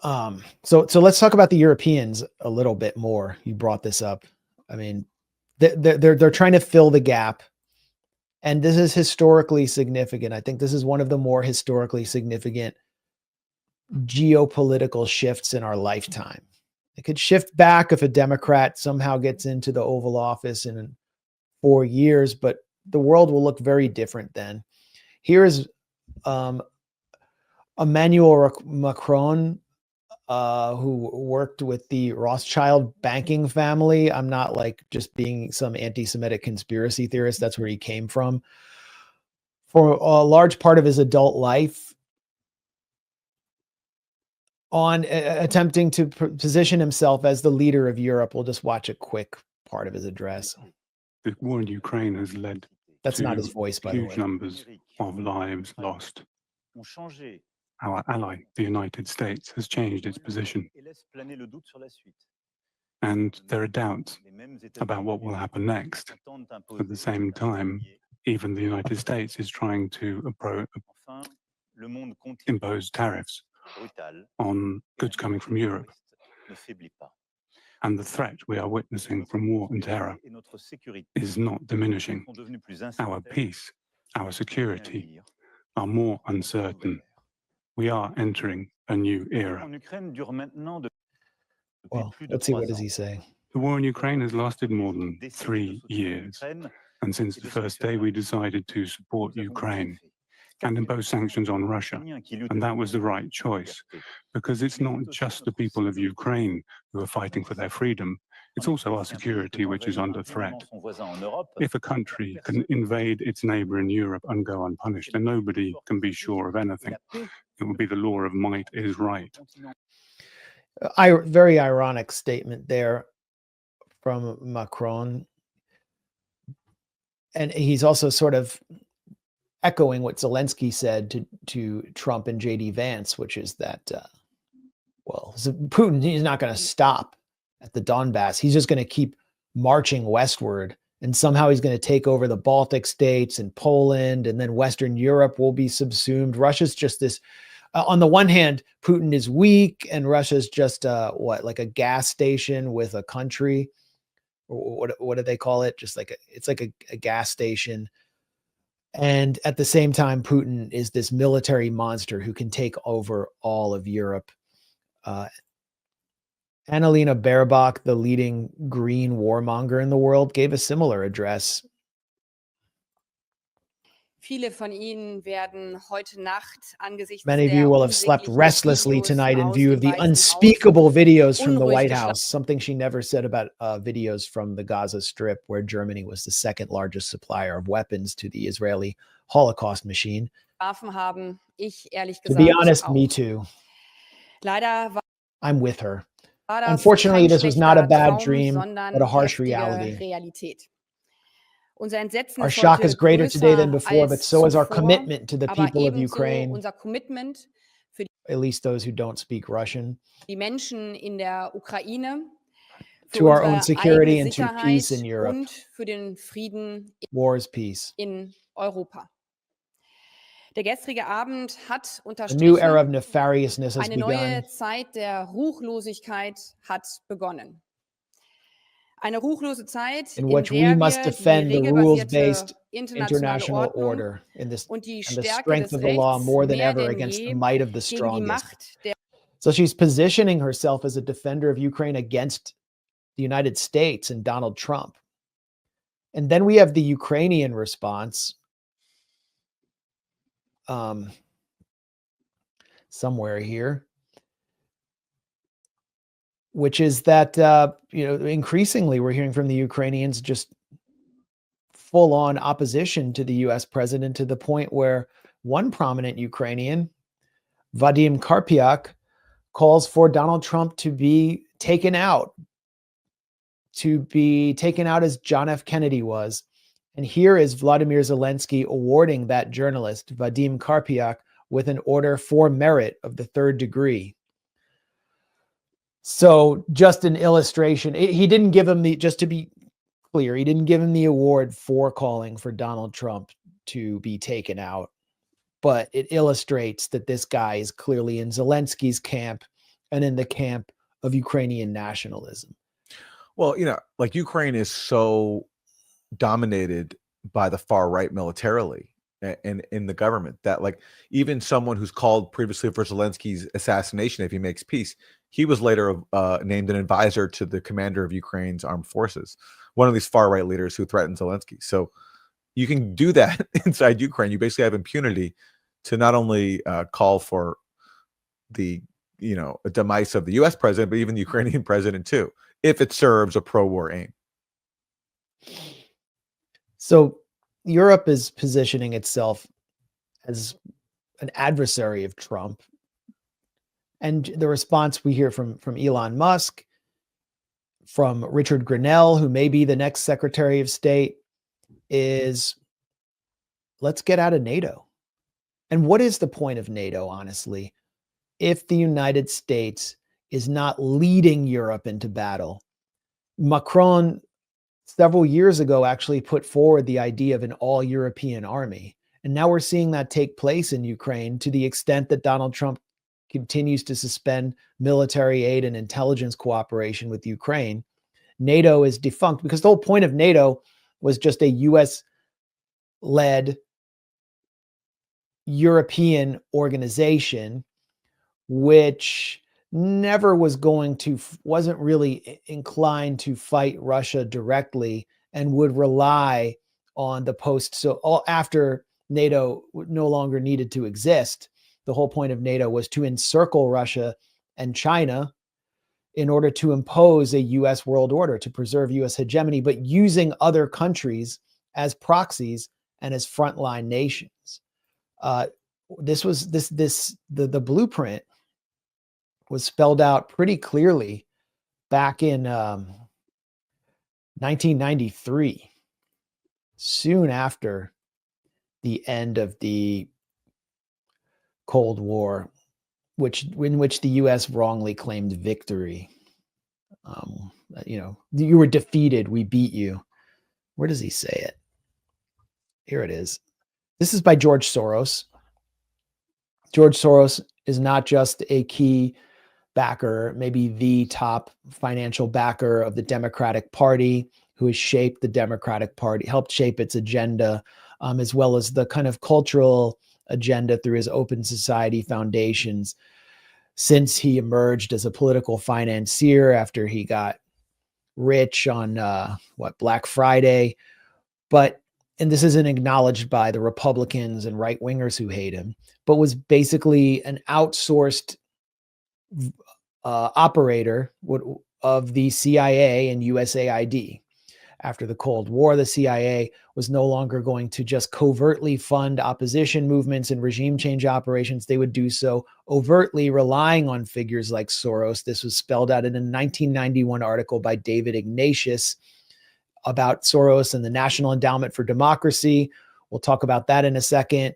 So let's talk about the Europeans a little bit more. You brought this up. I mean, they're trying to fill the gap, and this is historically significant. I think this is one of the more historically significant geopolitical shifts in our lifetime. It could shift back if a Democrat somehow gets into the Oval Office in 4 years, but the world will look very different then. Here is Emmanuel Macron, who worked with the Rothschild banking family. I'm not like just being some anti-Semitic conspiracy theorist. That's where he came from. For a large part of his adult life, on attempting to position himself as the leader of Europe. We'll just watch a quick part of his address. The war in Ukraine has led That's to not his voice, by the way. huge numbers of lives lost. Our ally, the United States, has changed its position. And there are doubts about what will happen next. At the same time, even the United States is trying to impose tariffs on goods coming from Europe. And the threat we are witnessing from war and terror is not diminishing. Our peace, our security are more uncertain. We are entering a new era. Well, let's see, what does he say? The war in Ukraine has lasted more than 3 years. And since the first day, we decided to support Ukraine and impose sanctions on Russia. And that was the right choice, because it's not just the people of Ukraine who are fighting for their freedom, it's also our security which is under threat. If a country can invade its neighbor in Europe and go unpunished, then nobody can be sure of anything. It would be the law of might is right. Very ironic statement there from Macron. And he's also sort of echoing what Zelensky said to Trump and J.D. Vance, which is that, Putin, he's not going to stop at the Donbass. He's just going to keep marching westward, and somehow he's going to take over the Baltic states and Poland, and then Western Europe will be subsumed. Russia's just this, on the one hand, Putin is weak, and Russia's just like a gas station with a country. What do they call it? Just like it's like a gas station. And at the same time, Putin is this military monster who can take over all of Europe. Annalena Baerbock, the leading green warmonger in the world, gave a similar address. Many of you will have slept restlessly tonight in view of the unspeakable videos from the White House, something she never said about videos from the Gaza Strip, where Germany was the second largest supplier of weapons to the Israeli Holocaust machine. To be honest, me too. I'm with her. Unfortunately, this was not a bad dream, but a harsh reality. Our shock is greater today than before, but so is our commitment to the people of Ukraine, at least those who don't speak Russian, to our own security and to peace in Europe. War is peace. A new era of nefariousness has begun. In which we must defend the rules-based international order and the strength of the law more than ever against the might of the strongest. So she's positioning herself as a defender of Ukraine against the United States and Donald Trump. And then we have the Ukrainian response. Somewhere here, which is that, increasingly we're hearing from the Ukrainians just full-on opposition to the U.S. president, to the point where one prominent Ukrainian, Vadim Karpiak, calls for Donald Trump to be taken out as John F. Kennedy was. And here is Vladimir Zelensky awarding that journalist, Vadim Karpiak, with an Order for Merit of the 3rd degree. So just an illustration. He didn't give him just to be clear, he didn't give him the award for calling for Donald Trump to be taken out. But it illustrates that this guy is clearly in Zelensky's camp, and in the camp of Ukrainian nationalism. Well, like Ukraine is so dominated by the far right militarily and in the government that like even someone who's called previously for Zelensky's assassination, if he makes peace, he was later named an advisor to the commander of Ukraine's armed forces, one of these far right leaders who threatened Zelensky. So you can do that inside Ukraine. You basically have impunity to not only call for the demise of the U.S. president, but even the Ukrainian president too, if it serves a pro-war aim. So Europe is positioning itself as an adversary of Trump. And the response we hear from Elon Musk, from Richard Grenell, who may be the next Secretary of State, is let's get out of NATO. And what is the point of NATO, honestly, if the United States is not leading Europe into battle? Macron, several years ago, actually put forward the idea of an all-European army. And now we're seeing that take place in Ukraine to the extent that Donald Trump continues to suspend military aid and intelligence cooperation with Ukraine. NATO is defunct because the whole point of NATO was just a US-led European organization, which never wasn't really inclined to fight Russia directly and would rely on the post. So after NATO no longer needed to exist, the whole point of NATO was to encircle Russia and China in order to impose a US world order, to preserve US hegemony, but using other countries as proxies and as frontline nations. The blueprint was spelled out pretty clearly back in 1993, soon after the end of the Cold War, in which the U.S. wrongly claimed victory. You were defeated, we beat you. Where does he say it? Here it is. This is by George Soros. George Soros is not just a key backer, maybe the top financial backer of the Democratic Party, who has shaped the Democratic Party, helped shape its agenda, as well as the kind of cultural agenda through his Open Society foundations since he emerged as a political financier after he got rich on Black Friday. And this isn't acknowledged by the Republicans and right-wingers who hate him, but was basically an outsourced operator of the CIA and USAID. After the Cold War, the CIA was no longer going to just covertly fund opposition movements and regime change operations. They would do so overtly, relying on figures like Soros. This was spelled out in a 1991 article by David Ignatius about Soros and the National Endowment for Democracy. We'll talk about that in a second.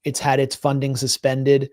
It's had its funding suspended.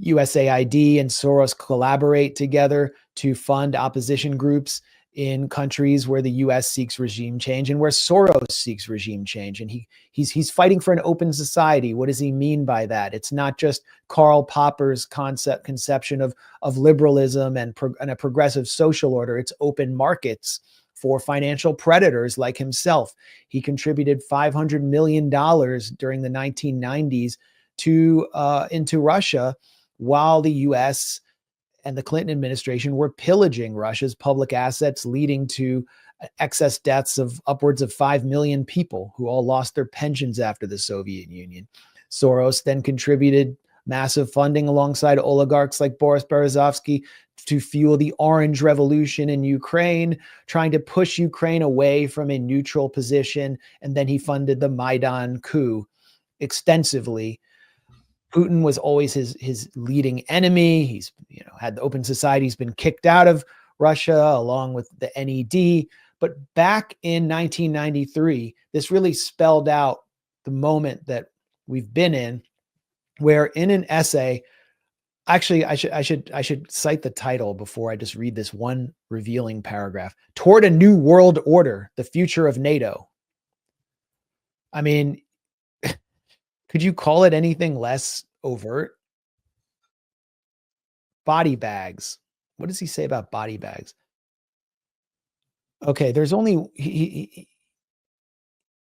USAID and Soros collaborate together to fund opposition groups in countries where the US seeks regime change and where Soros seeks regime change. And he's fighting for an open society. What does he mean by that? It's not just Karl Popper's conception of liberalism and a progressive social order. It's open markets for financial predators like himself. He contributed $500 million during the 1990s into Russia, while the US and the Clinton administration were pillaging Russia's public assets, leading to excess deaths of upwards of 5 million people who all lost their pensions after the Soviet Union. Soros then contributed massive funding alongside oligarchs like Boris Berezovsky to fuel the Orange Revolution in Ukraine, trying to push Ukraine away from a neutral position. And then he funded the Maidan coup extensively. Putin was always his leading enemy. He's had the Open Society. He's been kicked out of Russia along with the NED. But back in 1993, this really spelled out the moment that we've been in, where in an essay, actually, I should cite the title before I just read this one revealing paragraph. Toward a New World Order, the Future of NATO. I mean, could you call it anything less overt? Body bags, what does he say about body bags? Okay, there's only,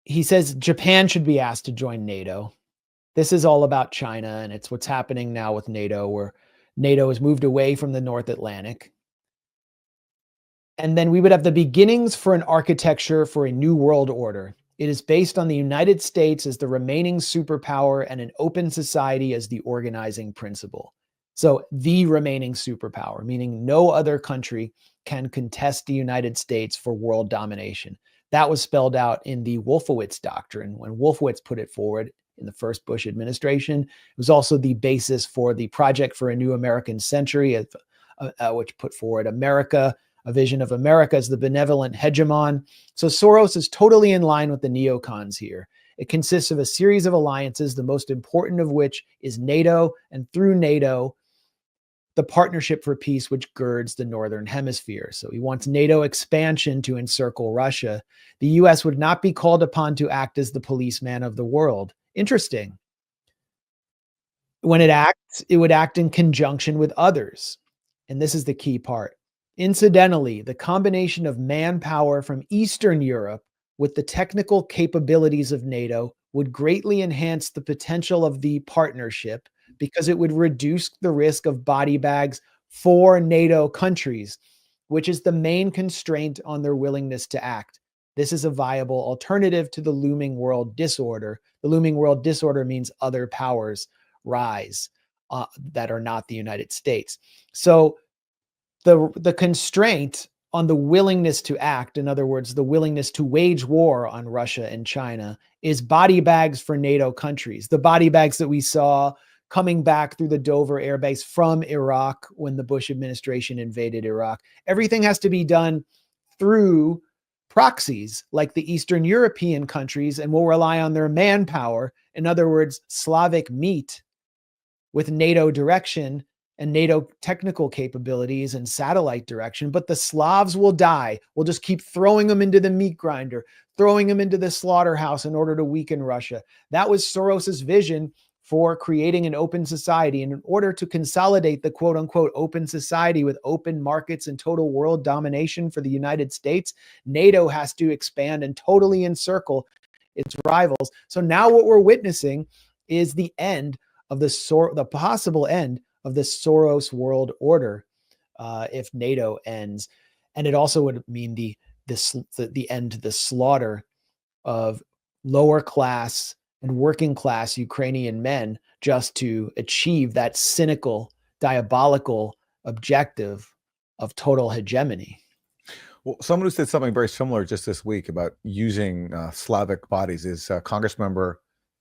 he says Japan should be asked to join NATO. This is all about China, and it's what's happening now with NATO, where NATO has moved away from the North Atlantic. And then we would have the beginnings for an architecture for a new world order. It is based on the United States as the remaining superpower and an open society as the organizing principle. So the remaining superpower, meaning no other country can contest the United States for world domination. That was spelled out in the Wolfowitz Doctrine when Wolfowitz put it forward in the first Bush administration. It was also the basis for the Project for a New American Century, which put forward America, a vision of America as the benevolent hegemon. So Soros is totally in line with the neocons here. It consists of a series of alliances, the most important of which is NATO, and through NATO, the Partnership for Peace, which girds the Northern Hemisphere. So he wants NATO expansion to encircle Russia. The US would not be called upon to act as the policeman of the world. Interesting. When it acts, it would act in conjunction with others. And this is the key part. Incidentally, the combination of manpower from Eastern Europe with the technical capabilities of NATO would greatly enhance the potential of the partnership because it would reduce the risk of body bags for NATO countries, which is the main constraint on their willingness to act. This is a viable alternative to the looming world disorder. The looming world disorder means other powers rise that are not the United States. So the constraint on the willingness to act, in other words, the willingness to wage war on Russia and China, is body bags for NATO countries. The body bags that we saw coming back through the Dover Air Base from Iraq when the Bush administration invaded Iraq. Everything has to be done through proxies like the Eastern European countries, and will rely on their manpower. In other words, Slavic meat with NATO direction and NATO technical capabilities and satellite direction, but the Slavs will die. We'll just keep throwing them into the meat grinder, throwing them into the slaughterhouse in order to weaken Russia. That was Soros's vision for creating an open society. And in order to consolidate the quote unquote open society with open markets and total world domination for the United States, NATO has to expand and totally encircle its rivals. So now what we're witnessing is the end of the possible end of the Soros world order if NATO ends. And it also would mean the end to the slaughter of lower class and working class Ukrainian men just to achieve that cynical, diabolical objective of total hegemony. Well, someone who said something very similar just this week about using Slavic bodies is Congressmember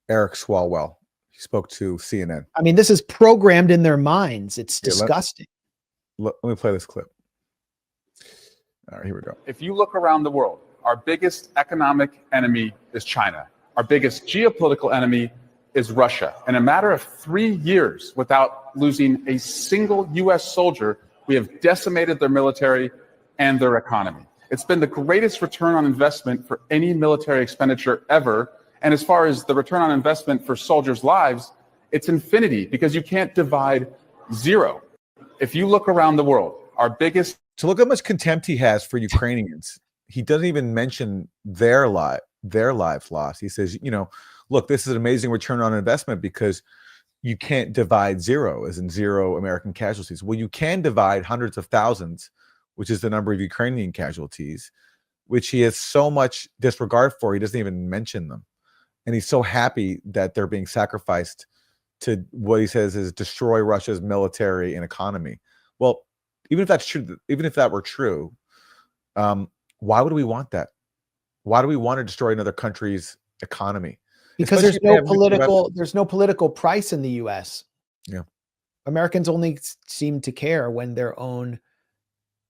Eric Swalwell. He spoke to CNN. I mean, this is programmed in their minds. It's disgusting. Let me play this clip. All right, here we go. If you look around the world, our biggest economic enemy is China. Our biggest geopolitical enemy is Russia. In a matter of 3 years, without losing a single U.S. soldier, we have decimated their military and their economy. It's been the greatest return on investment for any military expenditure ever. And as far as the return on investment for soldiers' lives, it's infinity because you can't divide zero. If you look around the world, our biggest... So look how much contempt he has for Ukrainians. He doesn't even mention their lives lost. He says, you know, look, this is an amazing return on investment because you can't divide zero, as in zero American casualties. Well, you can divide hundreds of thousands, which is the number of Ukrainian casualties, which he has so much disregard for, he doesn't even mention them. And he's so happy that they're being sacrificed to what he says is destroy Russia's military and economy. Well, even if that's true, even if that were true, why would we want that? Why do we want to destroy another country's economy? Because there's no political price in the US. Yeah. Americans only seem to care when their own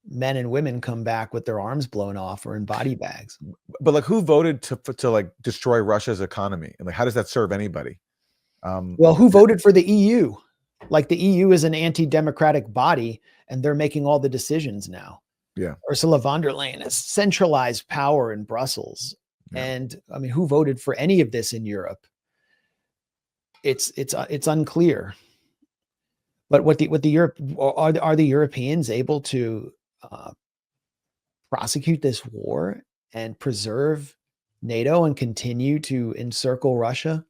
men and women come back with their arms blown off or in body bags. But like, who voted to like destroy Russia's economy? And like, how does that serve anybody? Well, who voted for the EU? Like, the EU is an anti-democratic body and they're making all the decisions now. Yeah. Ursula von der Leyen has centralized power in Brussels. Yeah. And I mean, who voted for any of this in Europe? It's unclear. But what the Europe are the Europeans able to prosecute this war and preserve NATO and continue to encircle Russia?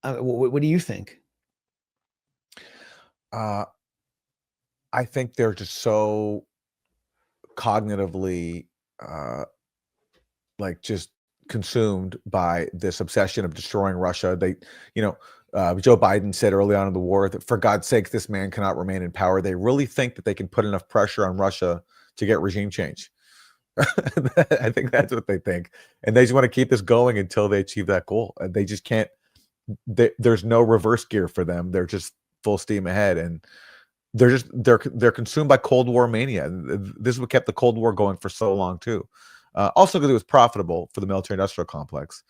What do you think? I think they're just so cognitively like just consumed by this obsession of destroying Russia. They, Joe Biden said early on in the war that for God's sake, this man cannot remain in power. They really think that they can put enough pressure on Russia to get regime change. I think that's what they think. And they just want to keep this going until they achieve that goal. And they just can't, there's no reverse gear for them. They're just full steam ahead. And they're consumed by Cold War mania. This is what kept the Cold War going for so long too. Also because it was profitable for the military-industrial complex,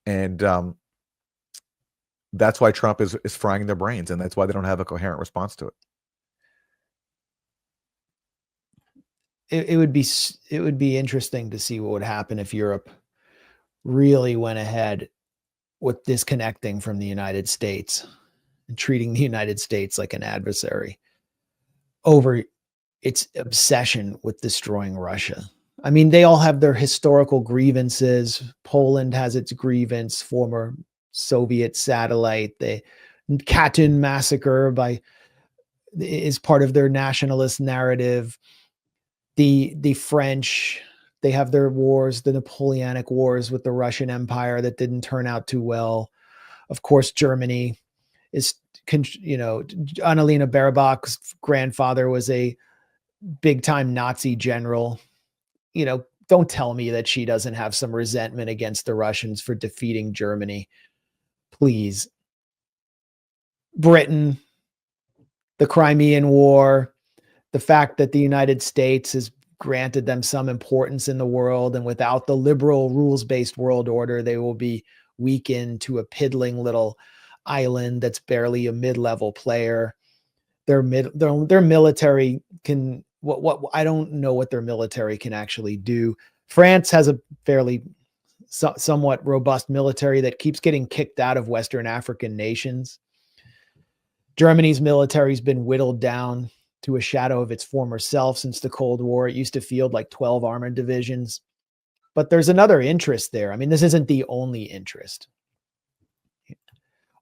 and that's why Trump is frying their brains, and that's why they don't have a coherent response to it. It would be interesting to see what would happen if Europe really went ahead with disconnecting from the United States and treating the United States like an adversary over its obsession with destroying Russia. I mean, they all have their historical grievances. Poland has its grievance, former Soviet satellite. The Katyn massacre is part of their nationalist narrative. The French, they have their wars, the Napoleonic Wars with the Russian Empire that didn't turn out too well. Of course, Germany is, Annalena Baerbock's grandfather was a big-time Nazi general. Don't tell me that she doesn't have some resentment against the Russians for defeating Germany. Please. Britain, the Crimean War, the fact that the United States has granted them some importance in the world, and without the liberal rules-based world order, they will be weakened to a piddling little island that's barely a mid-level player. Their military can, I don't know what their military can actually do. France has a fairly somewhat robust military that keeps getting kicked out of Western African nations. Germany's military has been whittled down to a shadow of its former self since the Cold War. It used to field like 12 armored divisions. But there's another interest there. I mean, this isn't the only interest.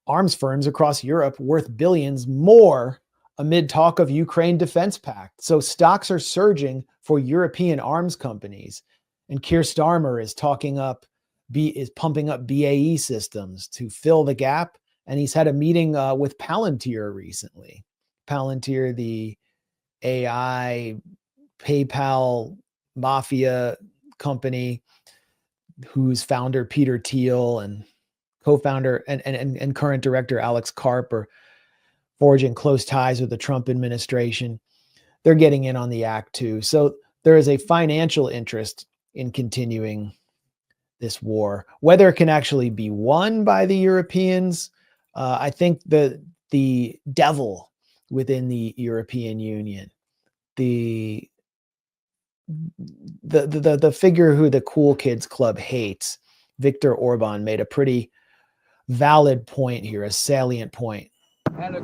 Arms firms across Europe worth billions more amid talk of Ukraine defense pact. So stocks are surging for European arms companies. And Keir Starmer is pumping up BAE Systems to fill the gap. And he's had a meeting with Palantir recently. Palantir, the AI PayPal mafia company, whose founder Peter Thiel and co-founder and current director Alex Karp are forging close ties with the Trump administration. They're getting in on the act too. So there is a financial interest in continuing this war. Whether it can actually be won by the Europeans, I think the devil within the European Union, the figure who the cool kids club hates, Viktor Orban, made a pretty valid point here, a salient point. Being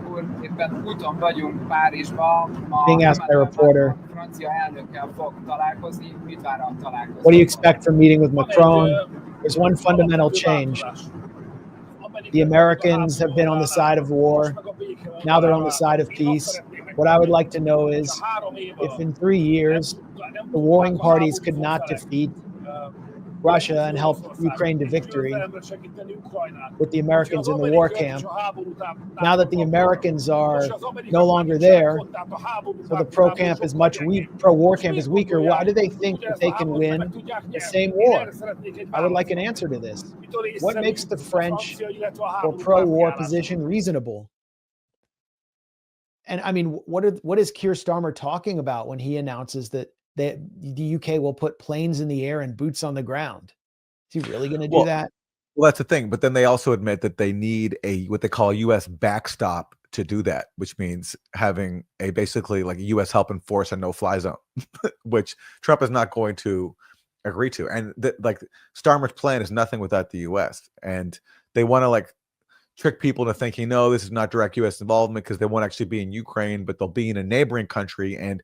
asked by a reporter, what do you expect from meeting with Macron? There's one fundamental change. The Americans have been on the side of war. Now they're on the side of peace. What I would like to know is if in 3 years the warring parties could not defeat Russia and help Ukraine to victory with the Americans in the war camp. Now that the Americans are no longer there, so the pro-war camp is weaker, why do they think that they can win the same war? I would like an answer to this. What makes the French or pro-war position reasonable? And I mean, what is Keir Starmer talking about when he announces that the UK will put planes in the air and boots on the ground? Is he really going to do that? Well, that's the thing. But then they also admit that they need what they call a U.S. backstop to do that, which means having basically like a U.S. help enforce a no-fly zone, which Trump is not going to agree to. And like Starmer's plan is nothing without the U.S. And they want to trick people into thinking, no, this is not direct U.S. involvement because they won't actually be in Ukraine, but they'll be in a neighboring country. And,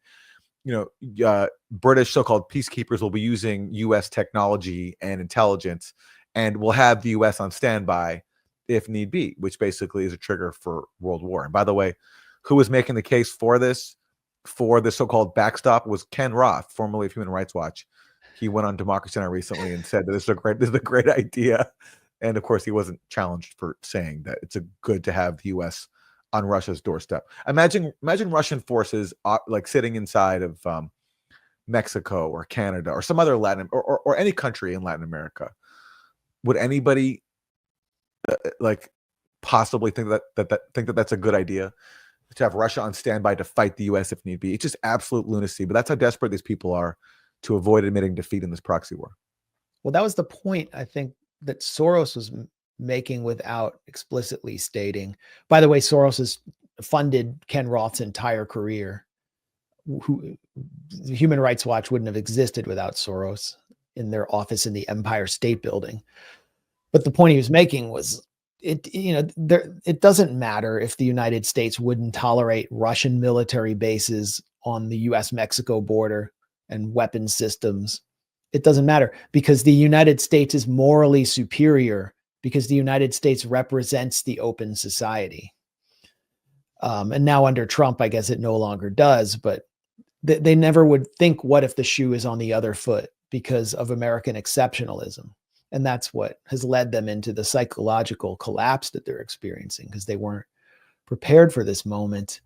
British so-called peacekeepers will be using U.S. technology and intelligence and will have the U.S. on standby if need be, which basically is a trigger for World War. And by the way, who was making the case for this, for the so-called backstop, was Ken Roth, formerly of Human Rights Watch. He went on Democracy Now! Recently and said that this is a great idea. And of course, he wasn't challenged for saying that it's good to have the U.S. on Russia's doorstep. Imagine Russian forces like sitting inside of Mexico or Canada or some other Latin or any country in Latin America. Would anybody like possibly think that that's a good idea to have Russia on standby to fight the U.S. if need be? It's just absolute lunacy. But that's how desperate these people are to avoid admitting defeat in this proxy war. Well, that was the point, I think, that Soros was making without explicitly stating. By the way, Soros has funded Ken Roth's entire career. Human Rights Watch wouldn't have existed without Soros in their office in the Empire State Building. But the point he was making was, it doesn't matter if the United States wouldn't tolerate Russian military bases on the U.S.-Mexico border and weapon systems. It doesn't matter because the United States is morally superior because the United States represents the open society. And now under Trump, I guess it no longer does, but they never would think, what if the shoe is on the other foot because of American exceptionalism? And that's what has led them into the psychological collapse that they're experiencing because they weren't prepared for this moment.